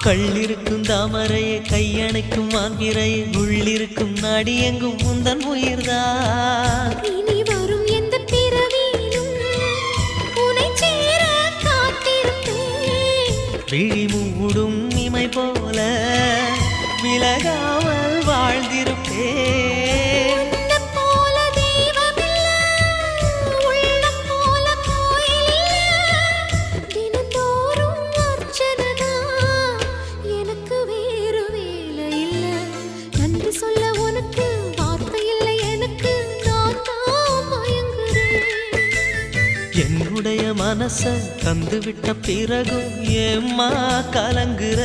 கள்ளிருக்கும் தாமரையை கையணைக்கும் மாங்கிரையை உள்ளிருக்கும் நாடி எங்கும் முந்தன் உயிர்தான். இனி வரும் எந்த பிறவியிலும் உனை சேர காத்திருப்பேன். விழி மூடும் இமை போல விலகாமல் வாழ்ந்திருப்பேன். என்னுடைய மனச தந்து விட்ட பிறகும் ஏம்மா கலங்குற?